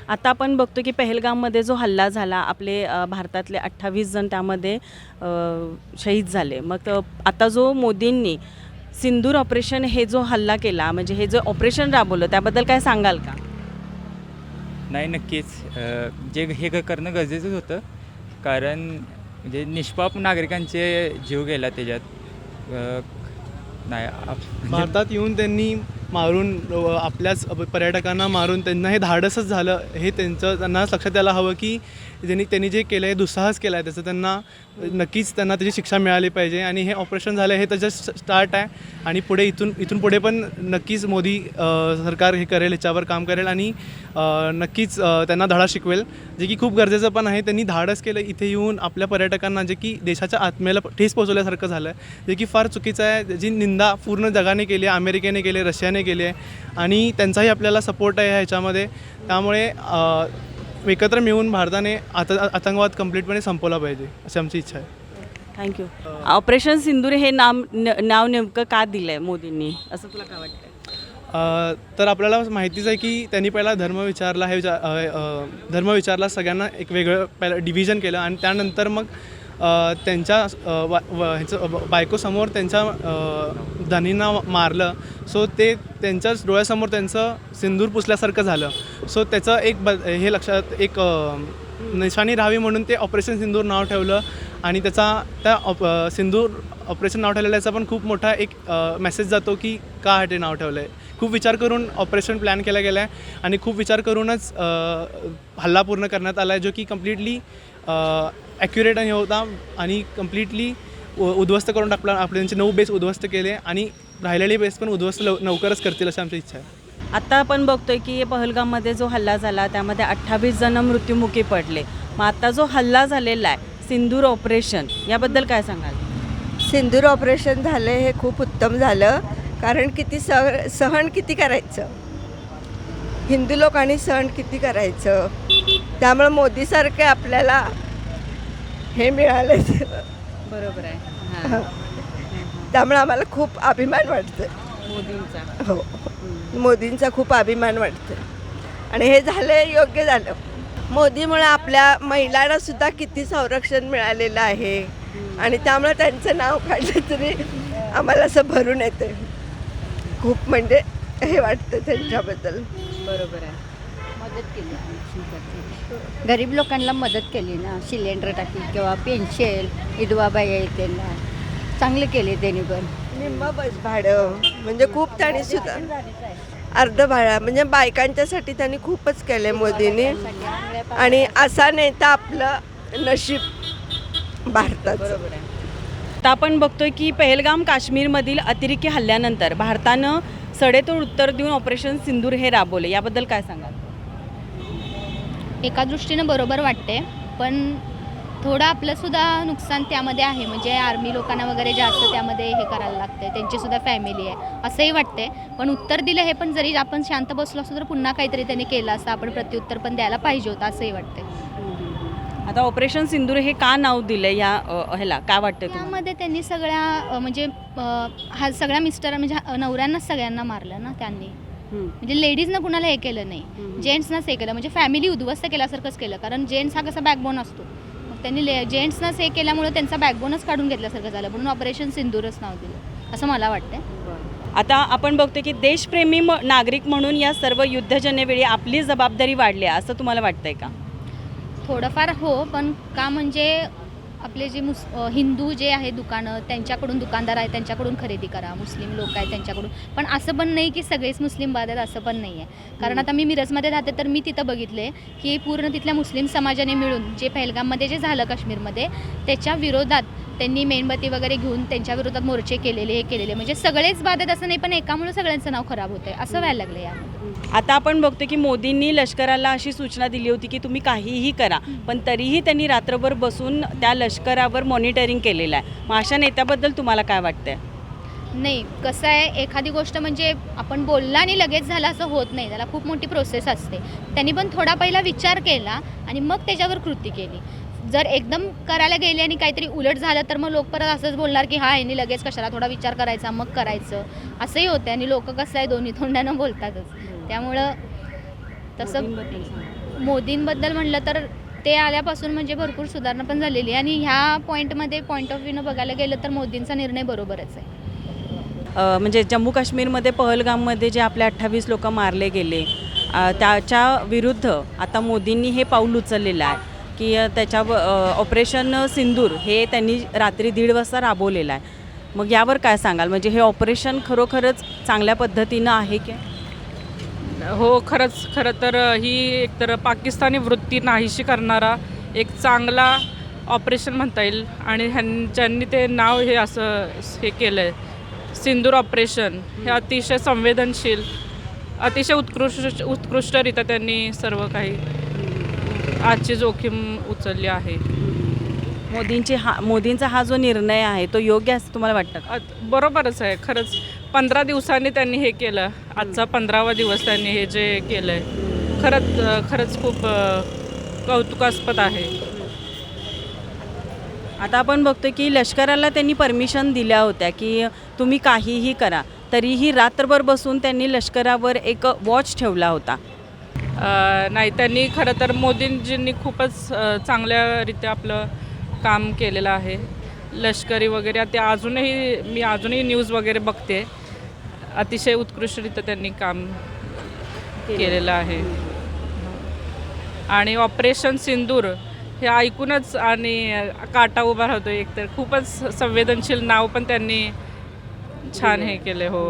आता आपण बघतो की पहलगाममध्ये जो हल्ला झाला, आपले भारतातले 28 जण त्यामध्ये शहीद झाले. मग आता जो मोदींनी सिंदूर ऑपरेशन हे जो हल्ला केला, म्हणजे हे जो ऑपरेशन राबवलं, त्याबद्दल काय सांगाल का? नाही, नक्कीच जे हे करणं गरजेचंच होतं, कारण म्हणजे निष्पाप नागरिकांचे जीव गेला त्याच्यात. भारतात येऊन त्यांनी मारून आपल्याच पर्यटकांना मारून त्यांना हे धाडसच झालं हे त्यांना लक्षात यायला हवं की त्यांनी जे केलं आहे दुस्साहस केला आहे त्याचं त्यांना नक्कीच त्याची शिक्षा मिळाली पाहिजे. आणि हे ऑपरेशन झालं हे त्याचं स्टार्ट आहे आणि पुढे इथून पुढे पण नक्कीच मोदी सरकार हे करेल, ह्याच्यावर काम करेल आणि नक्कीच त्यांना धडा शिकवेल, जे की खूप गरजेचं पण आहे. त्यांनी धाडस केलं इथे येऊन आपल्या पर्यटकांना, जे की देशाच्या आत्म्याला ठेस पोचवल्यासारखं झालं आहे, जे की फार चुकीचं आहे. जी निंदा पूर्ण जगाने केली आहे, अमेरिकेने केली, रशियाने केली आहे आणि त्यांचाही आपल्याला सपोर्ट आहे ह्याच्यामध्ये. त्यामुळे एकत्र मिळून भारताने आतंकवाद कंप्लीटपणे संपवला पाहिजे अशी आमची इच्छा आहे. थँक्यू. ऑपरेशन सिंदूर हे नाव नेमकं का दिलं आहे मोदींनी, असं तुला काय वाटतं? तर आपल्याला माहितीच आहे की त्यांनी पहिला धर्म विचारला, सगळ्यांना एक वेगळं पहिलं डिव्हिजन केलं आणि त्यानंतर मग त्यांच्या बायकोसमोर त्यांच्या धनींना मारलं. सो ते त्यांच्याच डोळ्यासमोर त्यांचं सिंदूर पुसल्यासारखं झालं. सो त्याचं हे लक्षात एक निशाणी राहावी म्हणून ते ऑपरेशन सिंदूर नाव ठेवलं आणि त्या सिंदूर ऑपरेशन नाव ठेवलेल्याचा पण खूप मोठा एक मेसेज जातो की का ते नाव ठेवलं आहे. खूप विचार करून ऑपरेशन प्लॅन केला गेला आहे आणि खूप विचार करूनच हल्ला पूर्ण करण्यात आला आहे, जो की कम्प्लिटली ॲक्युरेट आणि होता आणि कम्प्लिटली उद्ध्वस्त करून आपले त्यांचे 9 बेस उद्ध्वस्त केले आणि राहिलेले बेस पण उद्ध्वस्त लवकरच करतील अशी आमची इच्छा आहे. आता आपण बघतोय की पहलगाममध्ये जो हल्ला झाला त्यामध्ये 28 जण मृत्युमुखी पडले. मग आता जो हल्ला झालेला आहे सिंदूर ऑपरेशन, याबद्दल काय सांगाल? सिंदूर ऑपरेशन झालं हे खूप उत्तम झालं, कारण सहन किती करायचं, हिंदू लोकांनी सहन किती करायचं. त्यामुळे मोदीसारखे आपल्याला हे मिळाले. बरोबर आहे. त्यामुळे आम्हाला खूप अभिमान वाटतं मोदींचा. हो, मोदींचा खूप अभिमान वाटतं आणि हे झालं योग्य झालं. मोदीमुळे आपल्या महिलांना सुद्धा किती संरक्षण मिळालेलं आहे आणि त्यामुळे त्यांचं नाव काढलं तरी आम्हाला असं भरून येते. खूप म्हणजे हे वाटतं त्यांच्याबद्दल. बरोबर आहे. मदत केली, गरीब लोकांना मदत केली ना, सिलेंडर टाकी किंवा पेन्शन, विधवाबाई आहे त्यांना चांगले केले त्यांनी पण. निम्म बस भाडं म्हणजे खूप त्यांनी सुद्धा अर्ध भाडं म्हणजे बायकांच्यासाठी त्यांनी खूपच केले मोदींनी. आणि असा नेता आपलं नशीब भारतात. बरोबर आहे. आता आपण बघतोय की पहलगाम काश्मीरमधील अतिरेकी हल्ल्यानंतर भारतानं सडेतोड उत्तर देऊन ऑपरेशन सिंदूर हे राबवले, याबद्दल काय सांगाल? एका दृष्टीनं बरोबर वाटते, पण थोडं आपलंसुद्धा नुकसान त्यामध्ये आहे. म्हणजे आर्मी लोकांना वगैरे जास्त त्यामध्ये हे करायला लागते, त्यांचीसुद्धा फॅमिली आहे असंही वाटते. पण उत्तर दिलं हे पण, जरी आपण शांत बसलो असतो तर पुन्हा काहीतरी त्यांनी केलं असतं, आपण प्रत्युत्तर पण द्यायला पाहिजे होतं असंही वाटते. आता ऑपरेशन सिंदूर हे का नाव दिलं या ह्याला, काय वाटतं तुम्हाला? त्यामध्ये त्यांनी सगळ्या म्हणजे हा सगळ्या म्हणजे नवऱ्यांनाच सगळ्यांना मारलं ना त्यांनी. म्हणजे लेडीजनं कुणाला हे केलं नाही, जेंट्सनंच हे केलं. म्हणजे फॅमिली उद्ध्वस्त केल्यासारखंच केलं, कारण जेंट्स हा कसा बॅकबोन असतो. मग त्यांनी जेंट्सनंच हे केल्यामुळे त्यांचा बॅकबोनच काढून घेतल्यासारखं झालं, म्हणून ऑपरेशन सिंदूरच नाव दिलं असं मला वाटतं. आता आपण बघतो की देशप्रेमी नागरिक म्हणून या सर्व युद्धजन्यवेळी आपली जबाबदारी वाढली आहे, असं तुम्हाला वाटतंय का? थोडंफार हो, पण का म्हणजे आपले जे हिंदू जे आहे दुकानं, त्यांच्याकडून दुकानदार आहे त्यांच्याकडून खरेदी करा, मुस्लिम लोक आहेत त्यांच्याकडून. पण असं पण नाही की सगळेच मुस्लिम बाद आहेत, असं पण नाही आहे. कारण आता मी मिरजमध्ये राहते तर मी तिथं बघितले की पूर्ण तिथल्या मुस्लिम समाजाने मिळून जे पहलगाममध्ये जे झालं काश्मीरमध्ये, त्याच्या विरोधात त्यांनी मेणबत्ती वगैरे घेऊन त्यांच्या विरोधात मोर्चे केलेले, हे केलेले. म्हणजे सगळेच बाद आहेत असं नाही, पण एकामुळे सगळ्यांचं नाव खराब होतं आहे असं व्हायला लागलं यामध्ये. आता आपण बघतो की मोदींनी लष्कराला अशी सूचना दिली होती की तुम्ही काहीही करा, पण तरीही त्यांनी रात्रभर बसून त्या लष्करावर मॉनिटरिंग केलेलं आहे. मग अशा नेत्याबद्दल तुम्हाला काय वाटतंय? नाही, कसं आहे, एखादी गोष्ट म्हणजे आपण बोलला आणि लगेच झालं असं होत नाही, त्याला खूप मोठी प्रोसेस असते. त्यांनी पण थोडा पहिला विचार केला आणि मग त्याच्यावर कृती केली. जर एकदम करायला गेले आणि काहीतरी उलट झालं तर मग लोक परत असंच बोलणार की हा यांनी लगेच कशाला, थोडा विचार करायचा मग करायचं, असंही होते. आणि लोक कसं आहे दोन्ही तोंडानं बोलतातच. त्यामुळं तसं मोदींबद्दल म्हणलं तर ते आल्यापासून म्हणजे भरपूर सुधारणा पण झालेली आहे. आणि ह्या पॉईंट ऑफ व्ह्यूनं बघायला गेलं तर मोदींचा निर्णय बरोबरच आहे. म्हणजे जम्मू काश्मीरमध्ये पहलगाममध्ये जे आपले 28 लोक मारले गेले, त्याच्या विरुद्ध आता मोदींनी हे पाऊल उचललेलं आहे की त्याच्या ऑपरेशन सिंदूर हे त्यांनी रात्री 1:30 वाजता राबवलेलं आहे. मग यावर काय सांगाल? म्हणजे हे ऑपरेशन खरोखरच चांगल्या पद्धतीनं आहे की? हो, खरं तर ही एकतर पाकिस्तानी वृत्ती नाहीशी करणारा एक चांगला ऑपरेशन म्हणता येईल. आणि ज्यांनी ते नाव हे असं हे केलं आहे सिंदूर ऑपरेशन, हे अतिशय संवेदनशील, अतिशय उत्कृष्टरित्या त्यांनी सर्व काही आजची जोखीम उचलली आहे. मोदींचा हा जो निर्णय आहे तो योग्य असं तुम्हाला वाटतं का? बरोबरच आहे. खरंच 15 दिवसांनी त्यांनी हे केलं. आजचा 15वा दिवस त्यांनी हे जे केलं आहे खरंच खूप कौतुकास्पद आहे. आता आपण बघतो की लष्कराला त्यांनी परमिशन दिल्या होत्या की तुम्ही काहीही करा, तरीही रात्रभर बसून त्यांनी लष्करावर एक वॉच ठेवला होता. नाही, त्यांनी खरं तर मोदींजींनी खूपच चांगल्यारीत्या आपलं काम केलेलं आहे. लष्करी वगैरे ते मी अजूनही न्यूज वगैरे बघते. अतिशय उत्कृष्टरित्या त्यांनी काम केलेलं आहे. आणि ऑपरेशन सिंदूर हे ऐकूनच आणि काटा उभा राहतो. एकतर खूपच संवेदनशील नाव पण त्यांनी छान हे केले. हो,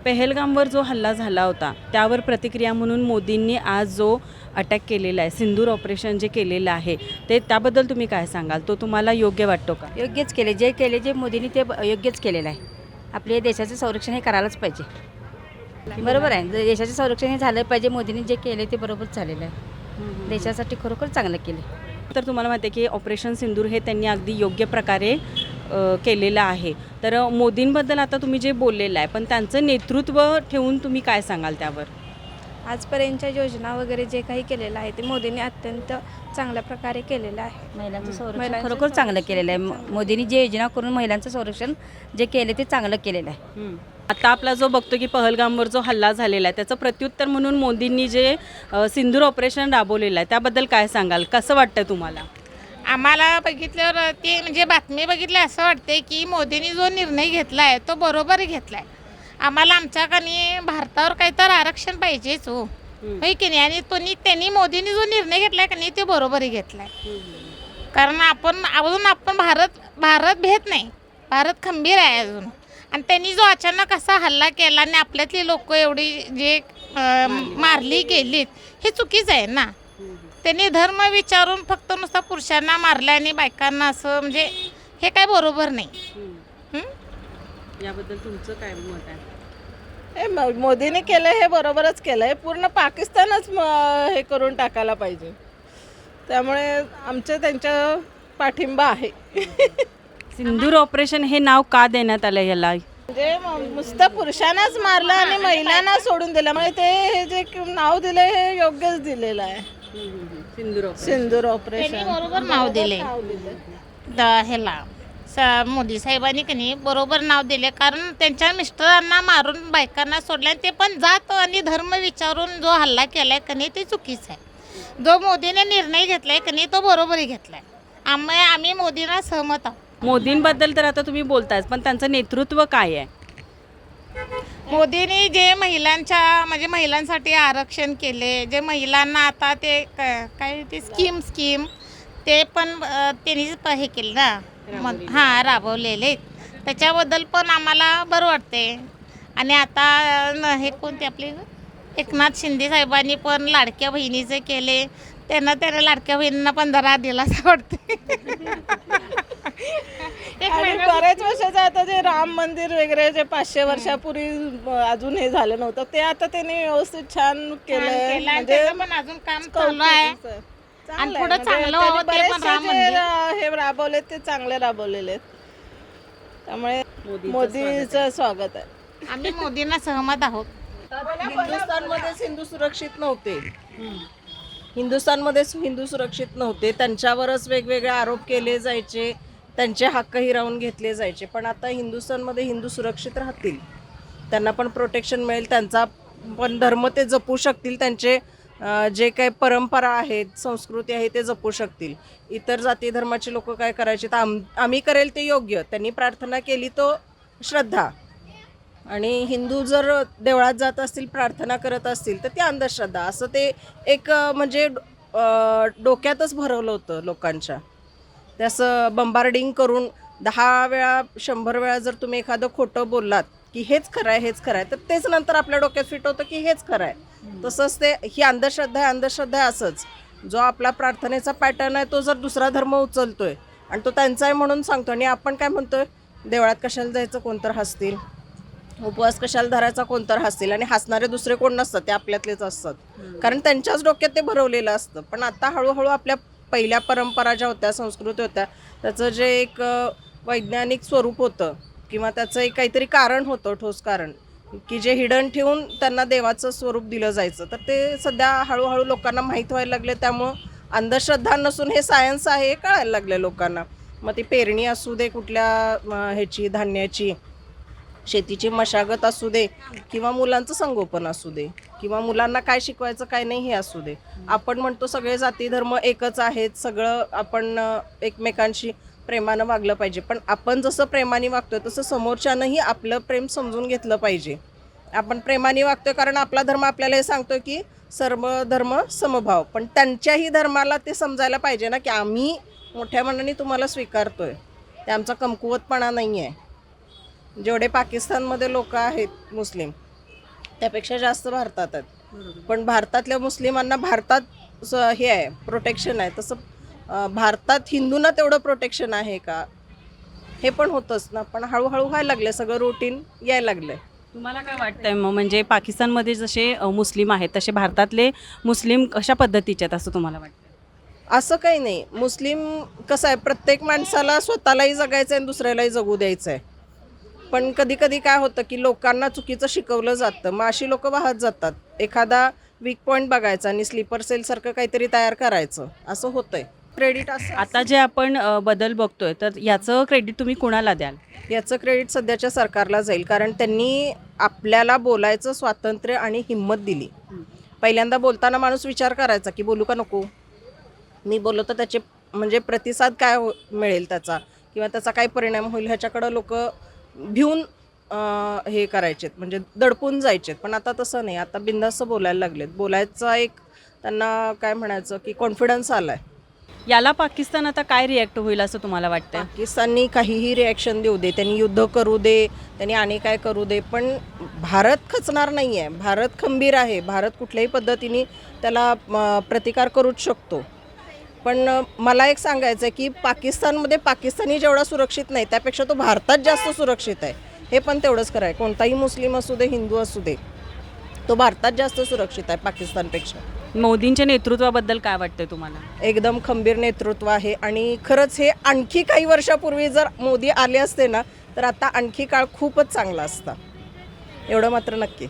पहलगामवर जो हल्ला झाला होता त्यावर प्रतिक्रिया म्हणून मोदींनी आज जो अटॅक केलेला आहे, सिंदूर ऑपरेशन जे केलेलं आहे, ते त्याबद्दल तुम्ही काय सांगाल? तो तुम्हाला योग्य वाटतो का? योग्यच केले, जे मोदींनी ते योग्यच केलेलं आहे. आपल्या देशाचं संरक्षण हे करायलाच पाहिजे. बरोबर आहे, देशाचं संरक्षण हे झालं पाहिजे. मोदींनी जे केले ते बरोबर झालेलं आहे. देशासाठी खरोखर चांगलं केलं. तर तुम्हाला माहिती आहे की ऑपरेशन सिंदूर हे त्यांनी अगदी योग्य प्रकारे केलेलं आहे. तर मोदींबद्दल आता तुम्ही जे बोललेलं आहे, पण त्यांचं नेतृत्व ठेवून तुम्ही काय सांगाल त्यावर? आजपर्यंतच्या योजना वगैरे जे काही केलेलं आहे ते मोदींनी अत्यंत चांगल्या प्रकारे केलेलं आहे. महिलांचं संरक्षण खरोखर चांगलं केलेलं आहे. मोदींनी जे योजना करून महिलांचं संरक्षण जे केले ते चांगलं केलेलं आहे. आता आपला जो बघतो की पहलगामवर जो हल्ला झालेला आहे त्याचं प्रत्युत्तर म्हणून मोदींनी जे सिंदूर ऑपरेशन राबवलेलं आहे त्याबद्दल काय सांगाल? कसं वाटतं तुम्हाला? आम्हाला बघितल्यावर ते म्हणजे बातमी बघितली असं वाटते की मोदींनी जो निर्णय घेतला आहे तो बरोबर घेतला आहे. आम्हाला आमच्याकडे भारतावर काहीतरी आरक्षण पाहिजेच हो, होय की नाही. आणि त्यांनी मोदींनी जो निर्णय घेतला आहे का नाही ते बरोबरही घेतला आहे. कारण आपण भारत भेट नाही, भारत खंबीर आहे अजून. आणि त्यांनी जो अचानक असा हल्ला केला आणि आपल्यातली लोक एवढी जे मारली गेलीत हे चुकीचं आहे ना. त्यांनी धर्म विचारून फक्त नुसता पुरुषांना मारला आणि बायकांना असं, म्हणजे हे काय बरोबर नाही. याबद्दल तुमचं काय मत आहे? हे मोदीने केलं हे बरोबरच केलं आहे. पूर्ण पाकिस्तानच हे करून टाकायला पाहिजे. त्यामुळे त्यांच्या पाठिंबा आहे. सिंदूर ऑपरेशन हे नाव का देण्यात आलं याला? म्हणजे नुसतं पुरुषांनाच मारलं आणि महिलांना सोडून दिलं, म्हणजे ते हे जे नाव दिलं हे योग्यच दिलेलं आहे. सिंदूर ऑपरेशन त्यांनी बरोबर नाव दिले ह्याला. मोदी साहेबांनी की नाही बरोबर नाव दिले. कारण त्यांच्या मिस्टरांना मारून बायकांना सोडल्या, ते पण जात आणि धर्म विचारून जो हल्ला केलाय की नाही ते चुकीचं आहे. जो मोदीने निर्णय घेतलाय की नाही तो बरोबरही घेतलाय. आम्ही मोदींना सहमत आहोत. मोदींबद्दल तर आता तुम्ही बोलतायच, पण त्यांचं नेतृत्व काय आहे? मोदींनी जे महिलांसाठी आरक्षण केले, जे महिलांना आता ते काय ते स्कीम ते पण त्यांनीच हे केलं ना. हां, राबवलेले. त्याच्याबद्दल पण आम्हाला बरं वाटते. आणि आता हे कोणते आपले एकनाथ शिंदे साहेबांनी पण लाडक्या बहिणीचे केले. त्यांना लाडक्या बहिणींना 15 दिला असं वाटते. आणि बऱ्याच वर्षाचं आता जे राम मंदिर वगैरे जे 500 वर्षापूर्वी अजून हे झालं नव्हतं ते आता त्यांनी व्यवस्थित छान केलंय. म्हणजे पण अजून काम चालू आहे. आणि पुढे चांगलं व्हावं ते पण राम मंदिर हे राबवले ते चांगले राबवलेले आहेत. त्यामुळे मोदीचं स्वागत आहे. आम्ही मोदींना सहमत आहोत. हिंदुस्थानमध्ये सिंधू सुरक्षित नव्हते. हिंदुस्थानमध्येच हिंदू सुरक्षित नव्हते, त्यांच्यावरच वेगवेगळे आरोप केले जायचे, त्यांचे हक्क हिरावून घेतले जायचे. पण आता हिंदुस्थानमध्ये हिंदू सुरक्षित राहतील, त्यांना पण प्रोटेक्शन मिळेल, त्यांचा पण धर्म ते जपू शकतील, त्यांचे जे काही परंपरा आहेत, संस्कृती आहे ते जपू शकतील. इतर जाती धर्माचे लोक काय करायचे, तर आम्ही करेल ते योग्य, त्यांनी प्रार्थना केली तो श्रद्धा. आणि हिंदू जर देवळात जात असतील, प्रार्थना करत असतील, तर ती अंधश्रद्धा. असं ते एक म्हणजे डोक्यातच भरवलं होतं लोकांच्या. त्याचं बंबार्डिंग करून 10 वेळा 100 वेळा जर तुम्ही एखादं खोटं बोललात की हेच खरं आहे, हेच खरं आहे, तर तेच नंतर आपल्या डोक्यात फिट होतं की हेच खरं आहे. तसंच ते ही अंधश्रद्धा आहे, अंधश्रद्धा आहे असंच. जो आपला प्रार्थनेचा पॅटर्न आहे तो जर दुसरा धर्म उचलतोय आणि तो त्यांचा आहे म्हणून सांगतो, आणि आपण काय म्हणतोय, देवळात कशाला जायचं, कोणतर हसतील, उपवास कशाला धरायचा, कोणतर हसतील, आणि हसणारे दुसरे कोण नसतात, ते आपल्यातलेच असतात, कारण त्यांच्याच डोक्यात ते भरवलेलं असतं. पण आता हळूहळू आपल्या पहिल्या परंपरा ज्या होत्या, संस्कृती होत्या, त्याचं जे एक वैज्ञानिक स्वरूप होतं किंवा त्याचं एक काहीतरी कारण होतं, ठोस कारण, की जे हिडन ठेवून त्यांना देवाचं स्वरूप दिलं जायचं, तर ते सध्या हळूहळू लोकांना माहीत व्हायला लागले. त्यामुळं अंधश्रद्धा नसून हे सायन्स आहे हे कळायला लागले लोकांना. मग ती पेरणी असू दे, कुठल्या ह्याची धान्याची, शेतीची मशागत असू दे, किंवा मुलांचं संगोपन असू दे, किंवा मुलांना काय शिकवायचं काय नाही हे असू दे. आपण म्हणतो सगळे जाती धर्म एकच आहेत, सगळं आपण एकमेकांशी प्रेमानं वागलं पाहिजे. पण आपण जसं प्रेमाने वागतोय तसं समोरच्यानंही आपलं प्रेम समजून घेतलं पाहिजे. आपण प्रेमाने वागतोय कारण आपला धर्म आपल्याला हे सांगतोय की सर्व धर्म समभाव, पण त्यांच्याही धर्माला ते समजायला पाहिजे ना, की आम्ही मोठ्या मनाने तुम्हाला स्वीकारतोय, ते आमचा कमकुवतपणा नाही आहे. जेवढे पाकिस्तानमध्ये लोक आहेत मुस्लिम, त्यापेक्षा जास्त भारतात आहेत. पण भारतातल्या मुस्लिमांना भारतात हे आहे, प्रोटेक्शन आहे. तसं भारतात हिंदूंना तेवढं प्रोटेक्शन आहे का, हे पण होतंच ना. पण हळूहळू व्हायला लागले, सगळं रुटीन यायला लागलं. तुम्हाला काय वाटतंय मग, म्हणजे पाकिस्तानमध्ये जसे मुस्लिम आहेत तसे भारतातले मुस्लिम कशा पद्धतीचे आहेत असं तुम्हाला वाटतं? असं काही नाही. मुस्लिम कसं आहे, प्रत्येक माणसाला स्वतःलाही जगायचं आहे आणि दुसऱ्यालाही जगू द्यायचं आहे. पण कधी कधी काय होतं की लोकांना चुकीचं शिकवलं जातं, मग अशी लोक वाहत जातात. एखादा वीक पॉईंट बघायचा आणि स्लीपर सेलसारखं काहीतरी तयार करायचं, असं होतंय. क्रेडिट असं आता जे आपण बदल बघतोय, तर याचं क्रेडिट तुम्ही कुणाला द्याल? याचं क्रेडिट सध्याच्या सरकारला जाईल, कारण त्यांनी आपल्याला बोलायचं स्वातंत्र्य आणि हिंमत दिली. पहिल्यांदा बोलताना माणूस विचार करायचा की बोलू का नको, मी बोललो तर त्याचे म्हणजे प्रतिसाद काय मिळेल त्याचा, किंवा त्याचा काय परिणाम होईल, ह्याच्याकडं लोक भिवून हे करायचेत, म्हणजे दडपून जायचेत. पण आता तसं नाही, आता बिनधास्त बोलायला लागलेत. बोलायचा एक त्यांना काय म्हणायचं की कॉन्फिडन्स आला आहे. याला पाकिस्तान आता काय रिॲक्ट होईल असं तुम्हाला वाटतं? पाकिस्ताननी काहीही रिॲक्शन देऊ दे, त्यांनी युद्ध करू दे, त्यांनी आणि काय करू दे, पण भारत खचणार नाही आहे. भारत खंबीर आहे. भारत कुठल्याही पद्धतीने त्याला प्रतिकार करूच शकतो. पण मला एक सांगायचं आहे की पाकिस्तानमध्ये पाकिस्तानी जेवढा सुरक्षित नाही त्यापेक्षा तो भारतात जास्त सुरक्षित आहे. हे पण तेवढंच खरं आहे. कोणताही मुस्लिम असू दे, हिंदू असू दे, तो भारतात जास्त सुरक्षित आहे पाकिस्तानपेक्षा. मोदींच्या नेतृत्वाबद्दल काय वाटतंय तुम्हाला? एकदम खंबीर नेतृत्व आहे, आणि खरंच हे आणखी काही वर्षापूर्वी जर मोदी आले असते ना, तर आता आणखी काळ खूपच चांगला असता, एवढं मात्र नक्की.